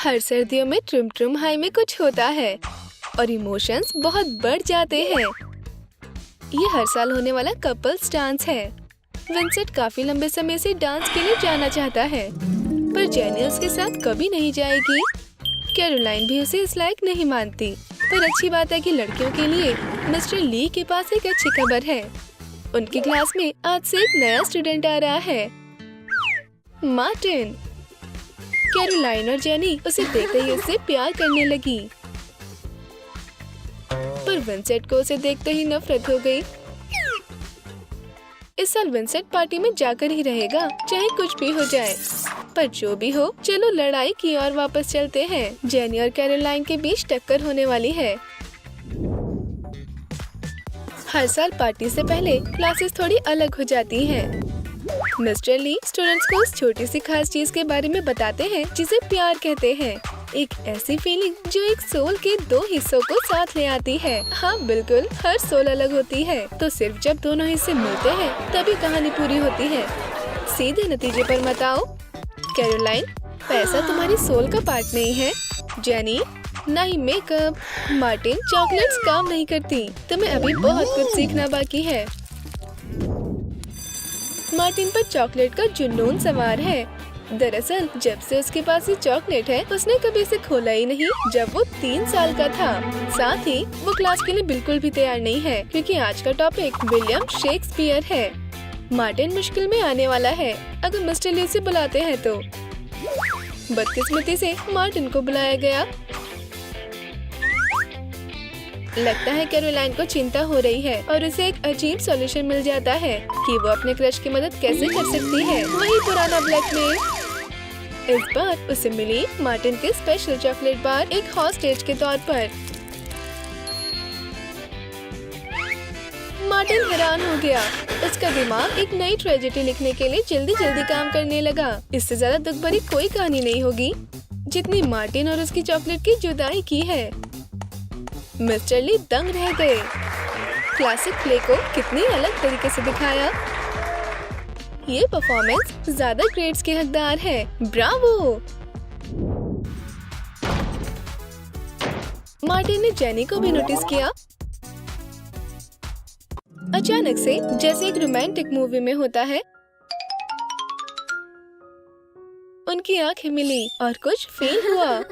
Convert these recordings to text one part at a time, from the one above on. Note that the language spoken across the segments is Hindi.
हर सर्दियों में ट्रुम ट्रुम हाई में कुछ होता है और इमोशंस बहुत बढ़ जाते हैं। ये हर साल होने वाला कपल्स डांस है। विंसेंट काफी लंबे समय से डांस के लिए जाना चाहता है, पर जेनी उसके साथ कभी नहीं जाएगी। कैरोलाइन भी उसे इस लायक नहीं मानती, पर अच्छी बात है कि लड़कियों के लिए मिस्टर ली के पास एक अच्छी खबर है। उनकी क्लास में आज से एक नया स्टूडेंट आ रहा है, मार्टिन। कैरोलाइन और जेनी उसे देखते ही उससे प्यार करने लगी, पर विंसेंट को उसे देखते ही नफरत हो गई। इस साल विंसेंट पार्टी में जाकर ही रहेगा, चाहे कुछ भी हो जाए। पर जो भी हो, चलो लड़ाई की ओर वापस चलते हैं। जेनी और कैरोलाइन के बीच टक्कर होने वाली है। हर साल पार्टी से पहले क्लासेस थोड़ी अलग हो जाती हैं। मिस्टर ली स्टूडेंट्स को उस छोटी सी खास चीज के बारे में बताते हैं जिसे प्यार कहते हैं। एक ऐसी फीलिंग जो एक सोल के दो हिस्सों को साथ ले आती है। हाँ बिल्कुल, हर सोल अलग होती है, तो सिर्फ जब दोनों हिस्से मिलते हैं तभी कहानी पूरी होती है। सीधे नतीजे पर मत आओ। कैरोलाइन, पैसा तुम्हारी सोल का पार्ट नहीं है। जेनी, ना ही मेकअप। मार्टिन, चॉकलेट्स काम नहीं करती, तुम्हें अभी बहुत कुछ सीखना बाकी है। मार्टिन पर चॉकलेट का जुनून सवार है। दरअसल जब से उसके पास ये चॉकलेट है, उसने कभी इसे खोला ही नहीं जब वो 3 साल का था। साथ ही वो क्लास के लिए बिल्कुल भी तैयार नहीं है, क्योंकि आज का टॉपिक विलियम शेक्सपियर है। मार्टिन मुश्किल में आने वाला है अगर मिस्टर ली से बुलाते हैं तो। बदकिस्मती से मार्टिन को बुलाया गया। लगता है कैरोलाइन को चिंता हो रही है और उसे एक अजीब सॉल्यूशन मिल जाता है कि वो अपने क्रश की मदद कैसे कर सकती है। वही पुराना ब्लैकमेल। इस बार उसे मिली मार्टिन के स्पेशल चॉकलेट बार एक हॉस्टेज के तौर पर। मार्टिन हैरान हो गया। उसका दिमाग एक नई ट्रेजेडी लिखने के लिए जल्दी जल्दी काम करने लगा। इससे ज्यादा दुख भरी कोई कहानी नहीं होगी जितनी मार्टिन और उसकी चॉकलेट की जुदाई की है। मिस्टर ली दंग रह गए। क्लासिक प्ले को कितनी अलग तरीके से दिखाया। ये परफॉर्मेंस ज्यादा ग्रेड्स के हकदार है। ब्रावो! मार्टिन ने जेनी को भी नोटिस किया। अचानक से, जैसे एक रोमांटिक मूवी में होता है, उनकी आंखें मिली और कुछ फील हुआ।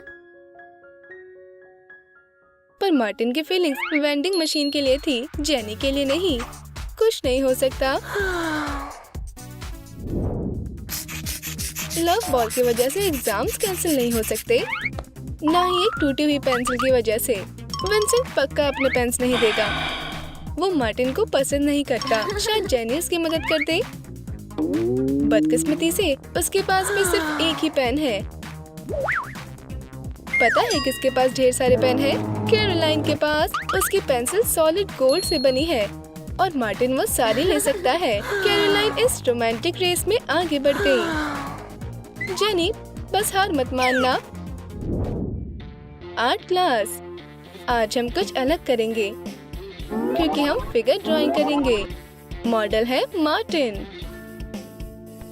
पर मार्टिन की फीलिंग्स वेंडिंग मशीन के लिए थी, जेनी के लिए नहीं। कुछ नहीं हो सकता। लव बॉल की वजह से एग्जाम्स कैंसिल नहीं हो सकते, ना ही एक टूटी हुई पेंसिल की वजह से। विंसेंट पक्का अपने पेन्स नहीं देगा। वो मार्टिन को पसंद नहीं करता। शायद जेनी उसकी मदद कर दे। बदकिस्मती से उसके पास भी सिर्फ एक ही पेन है। पता है किसके पास ढेर सारे पेन हैं? कैरोलाइन के पास। उसकी पेंसिल सॉलिड गोल्ड से बनी है और मार्टिन वो सारी ले सकता है। कैरोलाइन इस रोमांटिक रेस में आगे बढ़ गई। जेनी, बस हार मत मानना। आर्ट क्लास, आज हम कुछ अलग करेंगे क्योंकि हम फिगर ड्राइंग करेंगे। मॉडल है मार्टिन।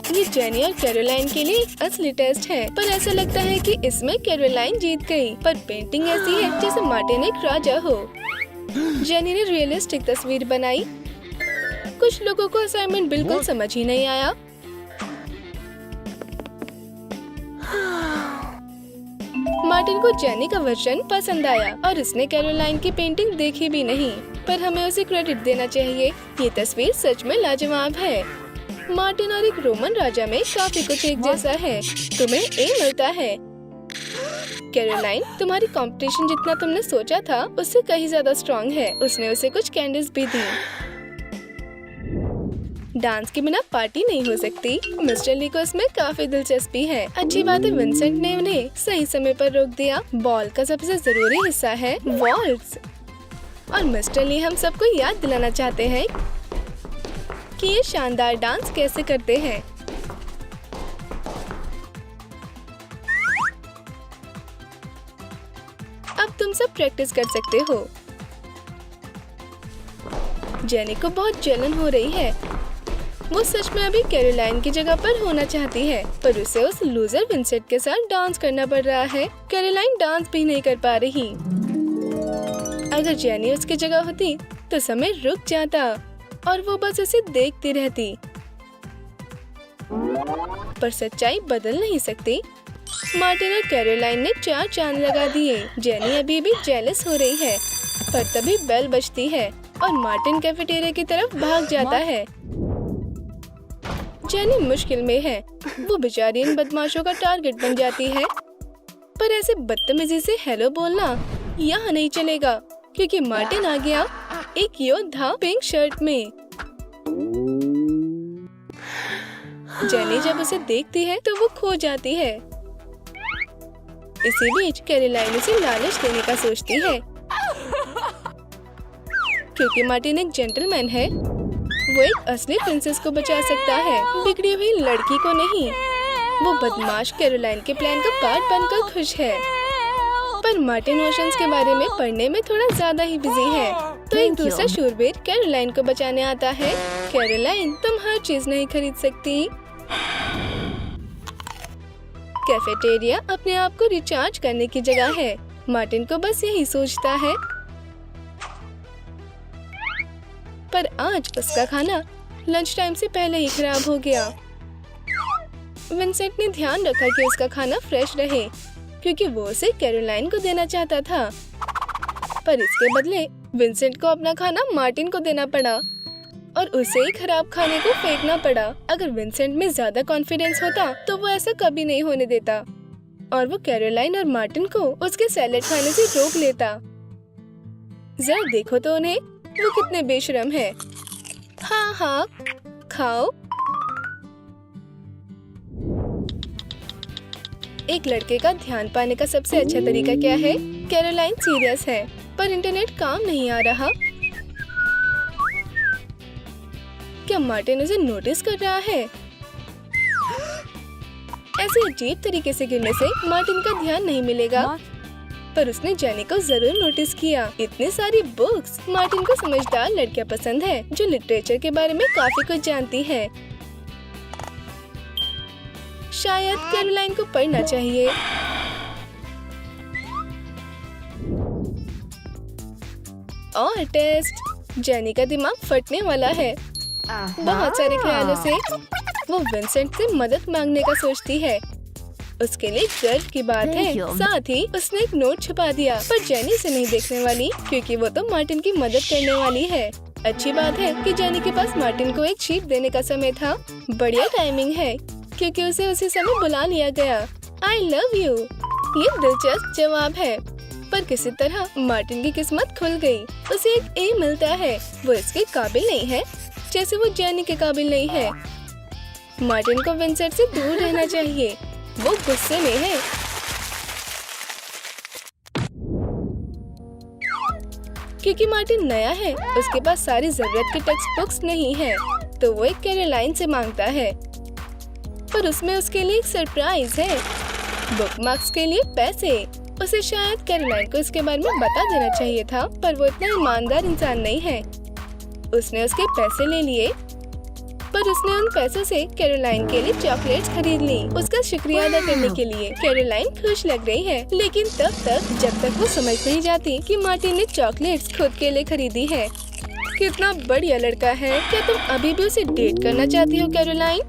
ये जेनी और कैरोलाइन के लिए एक असली टेस्ट है, पर ऐसा लगता है कि इसमें कैरोलाइन जीत गई। पर पेंटिंग ऐसी है जैसे मार्टिन एक राजा हो। जेनी ने रियलिस्टिक तस्वीर बनाई। कुछ लोगों को असाइनमेंट बिल्कुल समझ ही नहीं आया। मार्टिन को जेनी का वर्जन पसंद आया और उसने कैरोलाइन की पेंटिंग देखी भी नहीं, पर हमें उसे क्रेडिट देना चाहिए। ये तस्वीर सच में लाजवाब है। मार्टिन और एक रोमन राजा में काफी कुछ एक जैसा है। तुम्हें ए मिलता है। कैरोलाइन, तुम्हारी कंपटीशन जितना तुमने सोचा था उससे कहीं ज्यादा स्ट्रॉन्ग है। उसने उसे कुछ कैंडीज भी दी। डांस के बिना पार्टी नहीं हो सकती। मिस्टर ली को इसमें काफी दिलचस्पी है। अच्छी बात है विंसेंट ने उन्हें सही समय पर रोक दिया। बॉल का सबसे जरूरी हिस्सा है वॉल्ट्स, और मिस्टर ली हम सबको याद दिलाना चाहते हैं कि ये शानदार डांस कैसे करते हैं। अब तुम सब प्रैक्टिस कर सकते हो। जेनी को बहुत जलन हो रही है। वो सच में अभी कैरोलाइन की जगह पर होना चाहती है, पर उसे उस लूजर विंसेंट के साथ डांस करना पड़ रहा है। कैरोलाइन डांस भी नहीं कर पा रही। अगर जेनी उसकी जगह होती तो समय रुक जाता और वो बस उसे देखती रहती। पर सच्चाई बदल नहीं सकती। मार्टिन और कैरोलाइन ने 4 चांद लगा दिए। जेनी अभी भी जेलस हो रही है, पर तभी बेल बजती है और मार्टिन कैफेटेरिया की तरफ भाग जाता है। जेनी मुश्किल में है। वो बेचारी इन बदमाशों का टारगेट बन जाती है। पर ऐसे बदतमीजी से हेलो बोलना यहाँ नहीं चलेगा, क्योंकि मार्टिन आ गया, एक योद्धा पिंक शर्ट में। जेनी जब उसे देखती है तो वो खो जाती है। इसी बीच कैरोलाइन उसे लालच देने का सोचती है, क्योंकि मार्टिन एक जेंटलमैन है। वो एक असली प्रिंसेस को बचा सकता है, बिगड़ी हुई लड़की को नहीं। वो बदमाश कैरोलाइन के प्लान का पार्ट बनकर खुश है। पर मार्टिन ओशंस के बारे में पढ़ने में थोड़ा ज्यादा ही बिजी है। तो एक दूसरा शूरवीर कैरोलाइन को बचाने आता है। कैरोलाइन, तुम हर चीज नहीं खरीद सकती। कैफेटेरिया अपने आप को रिचार्ज करने की जगह है। मार्टिन को बस यही सोचता है। पर आज उसका खाना लंच टाइम से पहले ही खराब हो गया। विंसेंट ने ध्यान रखा कि उसका खाना फ्रेश रहे, क्योंकि वो उसे कैरोलाइन को देना चाहता था। पर इसके बदले विंसेंट को अपना खाना मार्टिन को देना पड़ा और उसे ही खराब खाने को फेंकना पड़ा। अगर विंसेंट में ज्यादा कॉन्फिडेंस होता तो वो ऐसा कभी नहीं होने देता और वो कैरोलाइन और मार्टिन को उसके सैलेड खाने से रोक लेता। जरा देखो तो उन्हें, वो कितने बेशरम है। हाँ हाँ, खाओ। एक लड़के का ध्यान पाने का सबसे अच्छा तरीका क्या है? कैरोलाइन सीरियस है, पर इंटरनेट काम नहीं आ रहा। क्या मार्टिन उसे नोटिस कर रहा है? ऐसे अजीब तरीके से गिरने से मार्टिन का ध्यान नहीं मिलेगा, पर उसने जेनी को जरूर नोटिस किया। इतनी सारी बुक्स। मार्टिन को समझदार लड़कियां पसंद है, जो लिटरेचर के बारे में काफी कुछ जानती है। शायद कैरोलाइन को पढ़ना चाहिए। और टेस्ट। जेनी का दिमाग फटने वाला है। बहुत सारे ख्यालों से वो विंसेंट से मदद मांगने का सोचती है। उसके लिए गर्व की बात है। साथ ही उसने एक नोट छुपा दिया, पर जेनी से नहीं देखने वाली, क्योंकि वो तो मार्टिन की मदद करने वाली है। अच्छी बात है कि जेनी के पास मार्टिन को एक शीट देने का समय था। बढ़िया टाइमिंग है, क्योंकि उसे उसी समय बुला लिया गया। I love you। ये दिलचस्प जवाब है, पर किसी तरह मार्टिन की किस्मत खुल गई। उसे एक ए मिलता है। वो इसके काबिल नहीं है, जैसे वो जेनी के काबिल नहीं है। मार्टिन को विंसेंट से दूर रहना चाहिए। वो गुस्से में है। क्योंकि मार्टिन नया है, उसके पास सारी जरूरत की टेक्स्ट बुक्स नहीं है, तो वो एक कैरोलाइन से मांगता है। पर उसमें उसके लिए एक सरप्राइज है, बुकमार्क्स के लिए पैसे। उसे शायद कैरोलाइन को इसके बारे में बता देना चाहिए था, पर वो इतना ईमानदार इंसान नहीं है। उसने उसके पैसे ले लिए, पर उसने उन पैसों से कैरोलाइन के लिए चॉकलेट्स खरीद ली, उसका शुक्रिया अदा करने के लिए। कैरोलाइन खुश लग रही है, लेकिन तब तक जब तक वो समझ नहीं जाती कि मार्टिन ने चॉकलेट्स खुद के लिए खरीदी है। कितना बढ़िया लड़का है। क्या तुम अभी भी उसे डेट करना चाहती हो कैरोलाइन?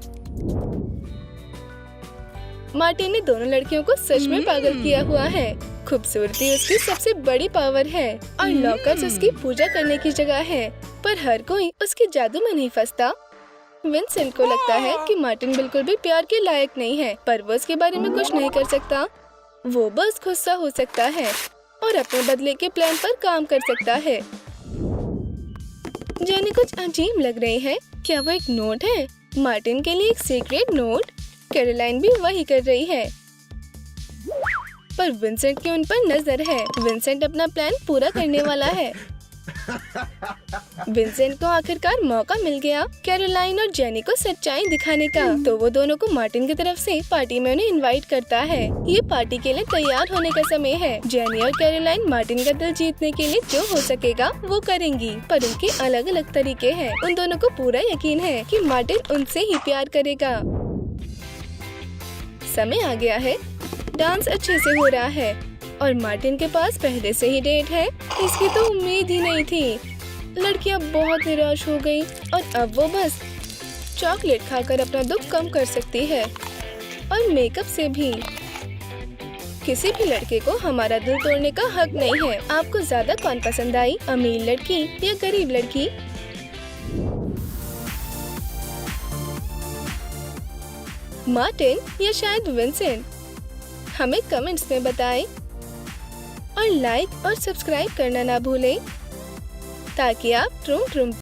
मार्टिन ने दोनों लड़कियों को सच में पागल किया हुआ है। खूबसूरती उसकी सबसे बड़ी पावर है और लॉकर्स उसकी पूजा करने की जगह है, पर हर कोई उसके जादू में नहीं फंसता। विंसेंट को लगता है कि मार्टिन बिल्कुल भी प्यार के लायक नहीं है, पर वो उसके बारे में कुछ नहीं कर सकता। वो बस गुस्सा हो सकता है और अपने बदले के प्लान पर काम कर सकता है। जेनी कुछ अजीब लग रही है। क्या वो एक नोट है? मार्टिन के लिए एक सीक्रेट नोट? कैरोलाइन भी वही कर रही है, पर विंसेंट की उन पर नजर है। विंसेंट अपना प्लान पूरा करने वाला है। विंसेंट को आखिरकार मौका मिल गया कैरोलाइन और जेनी को सच्चाई दिखाने का, तो वो दोनों को मार्टिन की तरफ से पार्टी में उन्हें इनवाइट करता है। ये पार्टी के लिए तैयार होने का समय है। जेनी और कैरोलाइन मार्टिन का दिल जीतने के लिए जो हो सकेगा वो करेंगी, पर उनके अलग अलग तरीके हैं। उन दोनों को पूरा यकीन है कि मार्टिन उनसे ही प्यार करेगा। समय आ गया है, डांस अच्छे से हो रहा है और मार्टिन के पास पहले से ही डेट है। इसकी तो उम्मीद ही नहीं थी। लड़कियां बहुत निराश हो गई और अब वो बस चॉकलेट खाकर अपना दुख कम कर सकती है, और मेकअप से भी। किसी भी लड़के को हमारा दिल तोड़ने का हक नहीं है। आपको ज्यादा कौन पसंद आई, अमीर लड़की या गरीब लड़की? मार्टिन या शायद विंसेंट? हमें कमेंट्स में बताएं और लाइक और सब्सक्राइब करना ना भूलें ताकि आप ट्रूम ट्रूम